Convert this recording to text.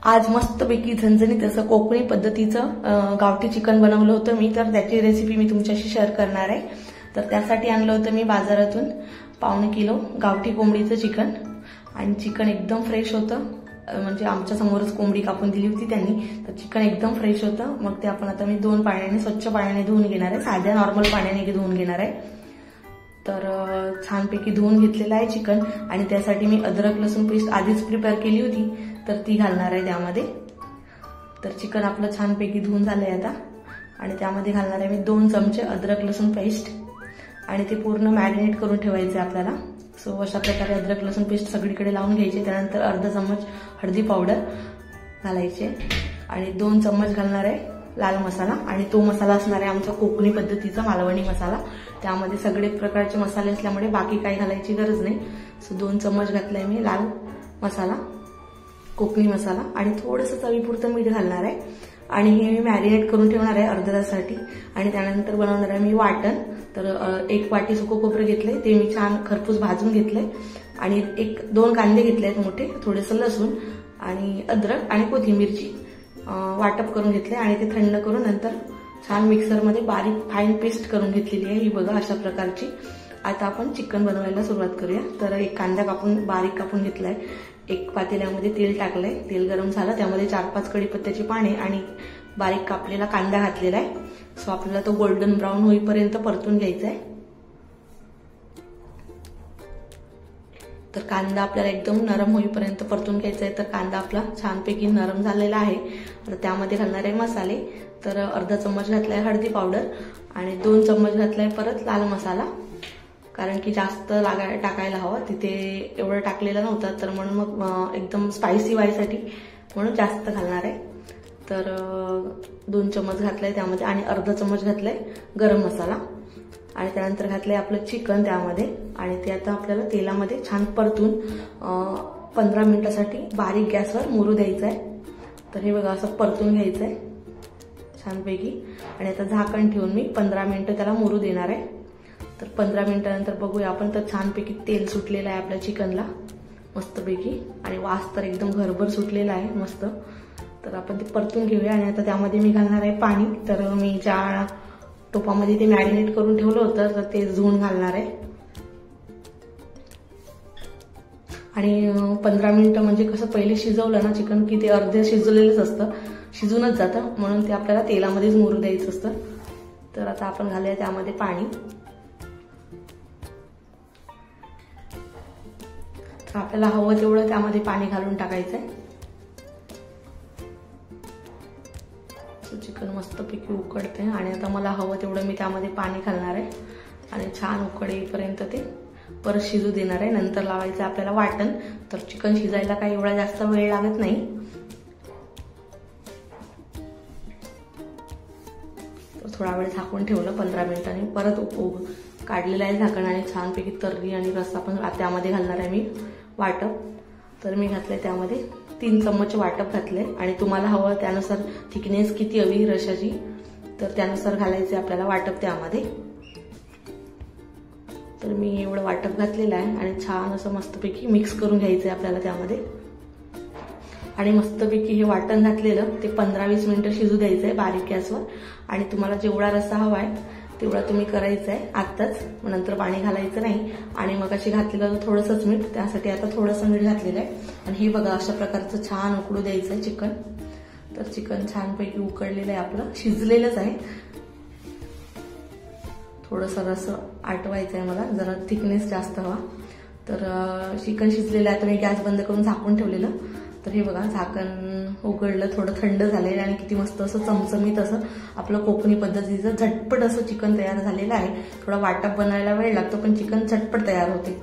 आज मस्तपैकी झणझणीत असं कोकणी पद्धतीचं गावठी चिकन बनवलं होतं मी, तर त्याची रेसिपी मी तुमच्याशी शेअर करणार आहे। तर त्यासाठी आणलं होतं मी बाजारातून 1.5 किलो गावठी कोंबडीचं चिकन, आणि चिकन एकदम फ्रेश होतं, म्हणजे आमच्या समोरच कोंबडी कापून दिली होती त्यांनी, तर चिकन एकदम फ्रेश होतं। मग ते आपण आता मी 2 पाण्याने स्वच्छ पाण्याने धुवून घेणार आहे, साध्या नॉर्मल पाण्याने धुवून घेणार आहे। तर छानपैकी धुवून घेतलेलं आहे चिकन, आणि त्यासाठी मी अद्रक लसूण पेस्ट आधीच प्रिपेअर केली होती, तर ती घालणार आहे त्यामध्ये। तर चिकन आपलं छानपैकी धुवून झालंय आता, आणि त्यामध्ये घालणार आहे मी 2 चमचे अद्रक लसूण पेस्ट, आणि ते पूर्ण मॅरिनेट करून ठेवायचे आपल्याला। सो अशा प्रकारे अद्रक लसूण पेस्ट सगळीकडे लावून घ्यायचे। त्यानंतर अर्धा चम्मच हळदी पावडर घालायचे, आणि 2 चम्मच घालणार आहे लाल मसाला, आणि तो मसाला असणार आहे आमचा कोकणी पद्धतीचा मालवणी मसाला। त्यामध्ये सगळे प्रकारचे मसाले असल्यामुळे बाकी काही घालायची गरज नाही। सो 2 चम्मच घातलाय मी लाल मसाला, कोकणी मसाला, आणि थोडंसं चवीपुरतं मीठ घालणार आहे, आणि हे मी मॅरिनेट करून ठेवणार आहे अर्ध्या तासासाठी। आणि त्यानंतर बनवणार आहे मी वाटण। तर 1 वाटी सुकं खोबरं घेतलंय, ते मी छान खरपूस भाजून घेतलंय, आणि 1-2 कांदे घेतले आहेत मोठे, थोडेसं लसूण आणि अद्रक आणि कोथिंबीरची वाटप करून घेतले, आणि ते थंड करून नंतर छान मिक्सरमध्ये बारीक फाईन पेस्ट करून घेतलेली आहे ही बघा अशा प्रकारची। आता आपण चिकन बनवायला सुरुवात करूया। तर 1 कांदा बारीक कापून घेतलाय, 1 पातेल्यामध्ये तेल टाकलंय, तेल गरम झालं, त्यामध्ये 4-5 कढीपत्त्याची पाने आणि बारीक कापलेला कांदा घातलेला आहे। सो आपल्याला तो गोल्डन ब्राऊन होईपर्यंत परतून घ्यायचा आहे। तर कांदा आपल्याला एकदम नरम होईपर्यंत परतून घ्यायचा आहे। तर कांदा आपला छानपैकी नरम झालेला आहे। तर त्यामध्ये घालणार आहे मसाले। तर अर्धा चम्मच घातलाय हळदी पावडर, आणि 2 चम्मच घातलाय परत लाल मसाला, कारण की जास्त टाकायला हवा, तिथे एवढं टाकलेलं नव्हतं, तर म्हणून मग एकदम स्पायसी व्हायसाठी म्हणून जास्त घालणार आहे। तर 2 चम्मच घातलाय त्यामध्ये, आणि अर्धा चम्मच घातलाय गरम मसाला, आणि त्यानंतर घातलंय आपलं चिकन त्यामध्ये, आणि ते आता आपल्याला तेलामध्ये छान परतून 15 मिनिटासाठी बारीक गॅसवर मुरू द्यायचं आहे। तर हे बघा असं परतून घ्यायचं आहे छानपैकी, आणि आता झाकण ठेवून मी 15 मिनिटं त्याला मुरू देणार आहे। तर 15 मिनिटानंतर बघूया आपण, तर छानपैकी तेल सुटलेलं आहे आपल्या चिकनला मस्तपैकी, आणि वास तर एकदम घरभर सुटलेला आहे मस्त। तर आपण ते परतून घेऊया, आणि आता त्यामध्ये मी घालणार आहे पाणी। तर मी ज्या टोपामध्ये ते मॅरिनेट करून ठेवलं होतं, तर ते धुवून घालणार आहे, आणि 15 मिनिटं म्हणजे कसं पहिले शिजवलं ना चिकन की ते अर्धे शिजलेलंच असतं, शिजूनच जातं, म्हणून ते आपल्याला तेलामध्येच मुरू द्यायचं असतं। तर आता आपण घालूया त्यामध्ये पाणी। तर आपल्याला हवं तेवढं त्यामध्ये पाणी घालून टाकायचंय। चिकन मस्तपैकी उकडते, आणि आता मला हवं तेवढं मी त्यामध्ये पाणी घालणार आहे, आणि छान उकड येईपर्यंत ते परत शिजू देणार आहे। नंतर लावायचं आपल्याला वाटण। तर चिकन शिजायला काही एवढा जास्त वेळ लागत नाही। तर थोडा वेळ झाकून ठेवलं 15 मिनिटांनी, परत काढलेलं आहे झाकण, आणि छानपैकी तर्री आणि रस्सा पण त्यामध्ये घालणार आहे मी वाटप। तर मी घातलंय त्यामध्ये 3 चम्मच वाटप घातले, आणि तुम्हाला हवं त्यानुसार थिकनेस किती हवी रशाची, तर त्यानुसार घालायचे आपल्याला वाटप त्यामध्ये। तर मी एवढं वाटप घातलेलं आहे, आणि छान असं मस्तपैकी मिक्स करून घ्यायचंय आपल्याला त्यामध्ये, आणि मस्तपैकी हे वाटण घातलेलं ते 15-20 मिनिटं शिजू द्यायचंय बारीक गॅसवर। आणि तुम्हाला जेवढा रस्सा हवा आहे तेवढा तुम्ही करायचं आहे आत्ताच, नंतर पाणी घालायचं नाही। आणि मग अशी घातलेलं थोडंसंच मीठ, त्यासाठी आता थोडंसं मीठ घातलेलं आहे, आणि हे बघा अशा प्रकारचं छान उकडू द्यायचं आहे चिकन। तर चिकन छानपैकी उकडलेलं आहे आपलं, शिजलेलंच आहे, थोडंसं रस्सा आटवायचं आहे मला, जरा थिकनेस जास्त हवा। तर चिकन शिजलेलं आहे, तर मी गॅस बंद करून झाकून ठेवलेलं। तर हे बघा झाकण उघडलं, थोडं थंड झालेलं, आणि किती मस्त असं चमचमीत असं आपलं कोकणी पद्धतीचं झटपट असं चिकन तयार झालेलं आहे। थोडा वाटप बनायला वेळ लागतो, पण चिकन झटपट तयार होते।